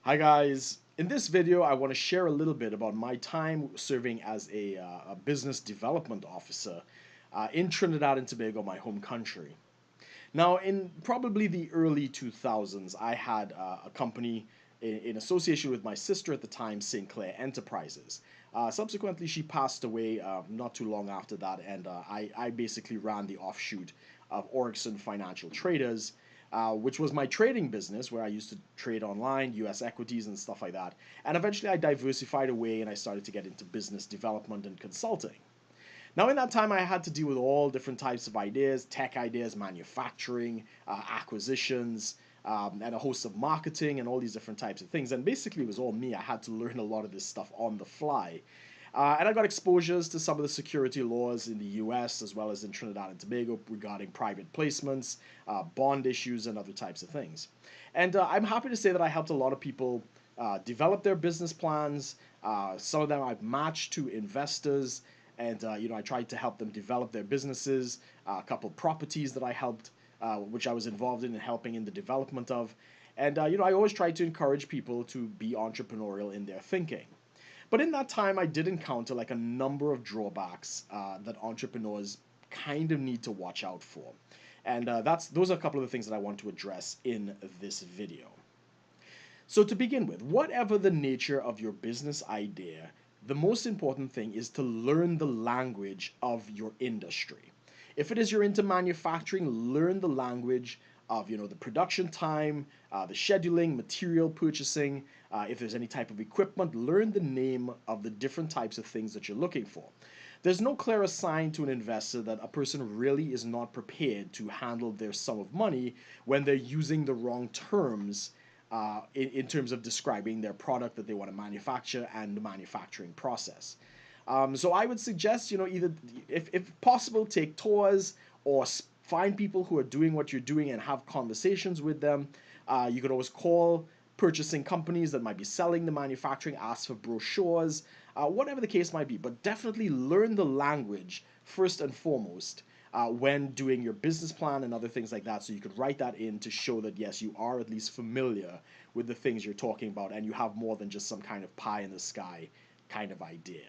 Hi guys, in this video I want to share a little bit about my time serving as a business development officer in Trinidad and Tobago, my home country. Now in probably the early 2000s I had a company in association with my sister at the time, St. Clair Enterprises. Subsequently she passed away not too long after that, and I basically ran the offshoot of Orexon Financial Traders, which was my trading business where I used to trade online, US equities, and stuff like that. And eventually I diversified away and I started to get into business development and consulting. Now, in that time, I had to deal with all different types of ideas, tech ideas, manufacturing, acquisitions, and a host of marketing and all these different types of things. And basically, it was all me. I had to learn a lot of this stuff on the fly. And I got exposures to some of the security laws in the US as well as in Trinidad and Tobago regarding private placements, bond issues, and other types of things. And I'm happy to say that I helped a lot of people develop their business plans. Some of them I've matched to investors, and I tried to help them develop their businesses. A couple properties that I helped, which I was involved in and helping in the development of. And I always try to encourage people to be entrepreneurial in their thinking. But in that time, I did encounter like a number of drawbacks that entrepreneurs kind of need to watch out for. And those are a couple of the things that I want to address in this video. So to begin with, whatever the nature of your business idea, the most important thing is to learn the language of your industry. If it is you're into manufacturing, learn the language of the production time, the scheduling, material purchasing. If there's any type of equipment, learn the name of the different types of things that you're looking for. There's no clearer sign to an investor that a person really is not prepared to handle their sum of money when they're using the wrong terms in terms of describing their product that they want to manufacture and the manufacturing process. So I would suggest, either if possible, take tours or find people who are doing what you're doing and have conversations with them. You could always call purchasing companies that might be selling the manufacturing, ask for brochures, whatever the case might be. But definitely learn the language first and foremost when doing your business plan and other things like that, so you could write that in to show that yes, you are at least familiar with the things you're talking about and you have more than just some kind of pie in the sky kind of idea.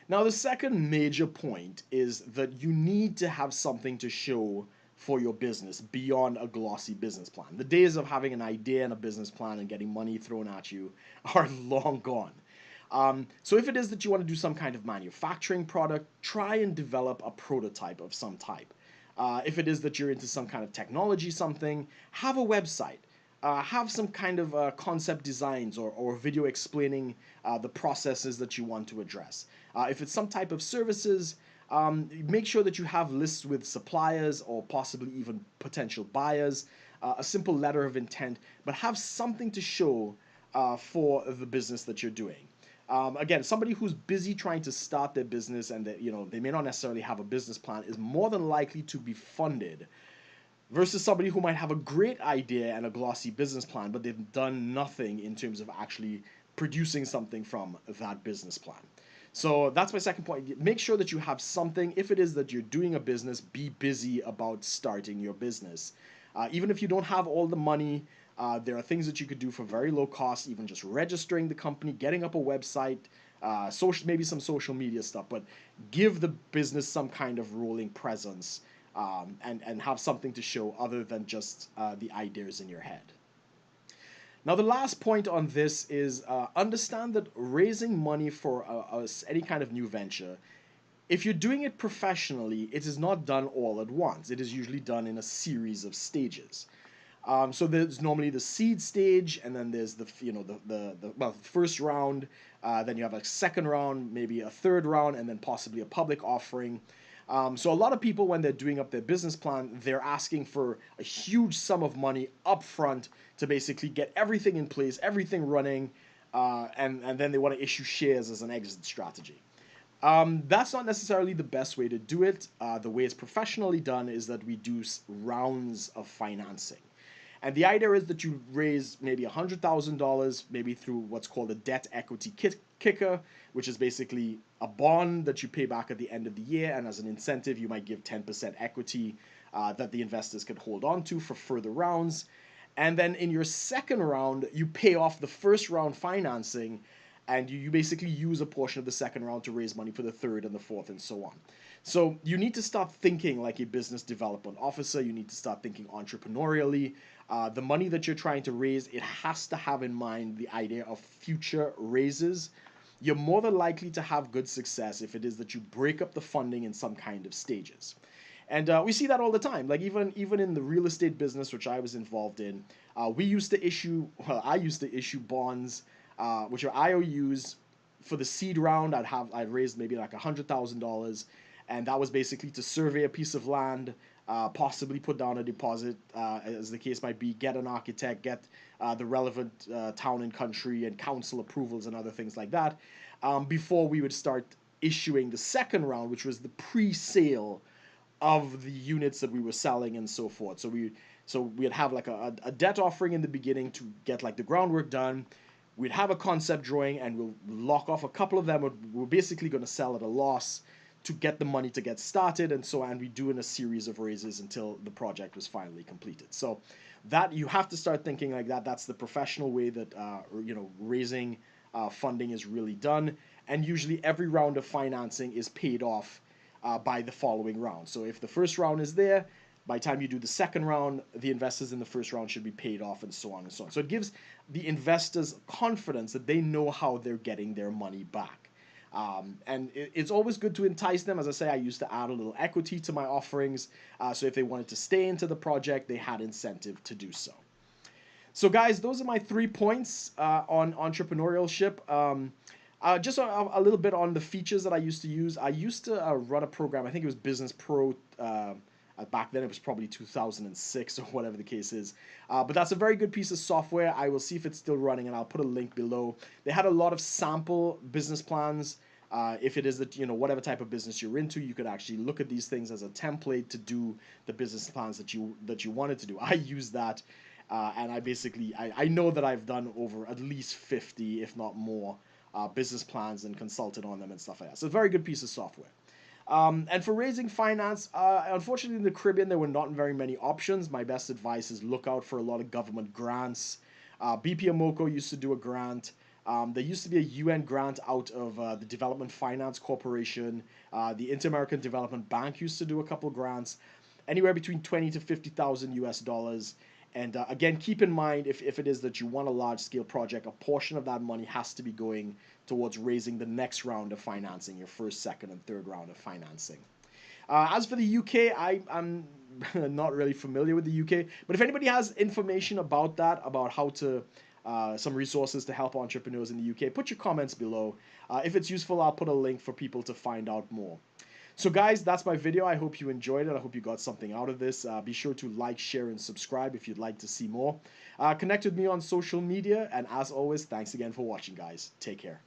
Now, the second major point is that you need to have something to show for your business beyond a glossy business plan. The days of having an idea and a business plan and getting money thrown at you are long gone. So if it is that you want to do some kind of manufacturing product, try and develop a prototype of some type. If it is that you're into some kind of technology, something, have a website. Have some kind of concept designs or video explaining the processes that you want to address. If it's some type of services, make sure that you have lists with suppliers or possibly even potential buyers, a simple letter of intent, but have something to show for the business that you're doing. Again, somebody who's busy trying to start their business and they may not necessarily have a business plan is more than likely to be funded versus somebody who might have a great idea and a glossy business plan, but they've done nothing in terms of actually producing something from that business plan. So that's my second point. Make sure that you have something. If it is that you're doing a business, be busy about starting your business. Even if you don't have all the money, there are things that you could do for very low cost, even just registering the company, getting up a website, maybe some social media stuff, but give the business some kind of rolling presence, and have something to show other than just the ideas in your head. Now, the last point on this is understand that raising money for any kind of new venture, if you're doing it professionally, it is not done all at once. It is usually done in a series of stages. So there's normally the seed stage, and then there's the first round. Then you have a second round, maybe a third round, and then possibly a public offering. So a lot of people, when they're doing up their business plan, they're asking for a huge sum of money up front to basically get everything in place, everything running, and then they want to issue shares as an exit strategy. That's not necessarily the best way to do it. The way it's professionally done is that we do rounds of financing. And the idea is that you raise maybe $100,000, maybe through what's called a debt equity kicker, which is basically a bond that you pay back at the end of the year. And as an incentive, you might give 10% equity that the investors can hold on to for further rounds. And then in your second round, you pay off the first round financing, and you basically use a portion of the second round to raise money for the third and the fourth and so on. So you need to start thinking like a business development officer. You need to start thinking entrepreneurially. The money that you're trying to raise, it has to have in mind the idea of future raises. You're more than likely to have good success if it is that you break up the funding in some kind of stages. And we see that all the time. Like even in the real estate business, which I was involved in, we used to issue. Well, I used to issue bonds, which are IOUs. For the seed round, I'd raised maybe like $100,000, and that was basically to survey a piece of land, possibly put down a deposit, as the case might be, get an architect, get the relevant town and country and council approvals and other things like that, before we would start issuing the second round, which was the pre-sale of the units that we were selling and so forth. So we'd have like a debt offering in the beginning to get like the groundwork done. We'd have a concept drawing and we'll lock off a couple of them. We're basically going to sell at a loss to get the money to get started, and so on. We do in a series of raises until the project was finally completed. So that you have to start thinking like that. That's the professional way that raising funding is really done. And usually every round of financing is paid off by the following round. So if the first round is there, by the time you do the second round, the investors in the first round should be paid off, and so on and so on. So it gives the investors confidence that they know how they're getting their money back. And it's always good to entice them. As I say, I used to add a little equity to my offerings. So if they wanted to stay into the project, they had incentive to do so. So guys, those are my 3 points on entrepreneurship. Just a little bit on the features that I used to use. I used to run a program. I think it was Business Pro. Back then it was probably 2006 or whatever the case is. But that's a very good piece of software. I will see if it's still running, and I'll put a link below. They had a lot of sample business plans. If it is that, whatever type of business you're into, you could actually look at these things as a template to do the business plans that you wanted to do. I use that, and I know that I've done over at least 50, if not more, business plans and consulted on them and stuff like that. So a very good piece of software. And for raising finance, unfortunately in the Caribbean, there were not very many options. My best advice is look out for a lot of government grants. BP Amoco used to do a grant. There used to be a UN grant out of the Development Finance Corporation. The Inter-American Development Bank used to do a couple grants, anywhere between 20 to 50,000 US dollars. And again, keep in mind, if it is that you want a large-scale project, a portion of that money has to be going towards raising the next round of financing, your first, second, and third round of financing. As for the UK, I'm not really familiar with the UK, but if anybody has information about that, about how to, some resources to help entrepreneurs in the UK, put your comments below. If it's useful, I'll put a link for people to find out more. So guys, that's my video. I hope you enjoyed it. I hope you got something out of this. Be sure to like, share, and subscribe if you'd like to see more. Connect with me on social media, and as always, thanks again for watching, guys. Take care.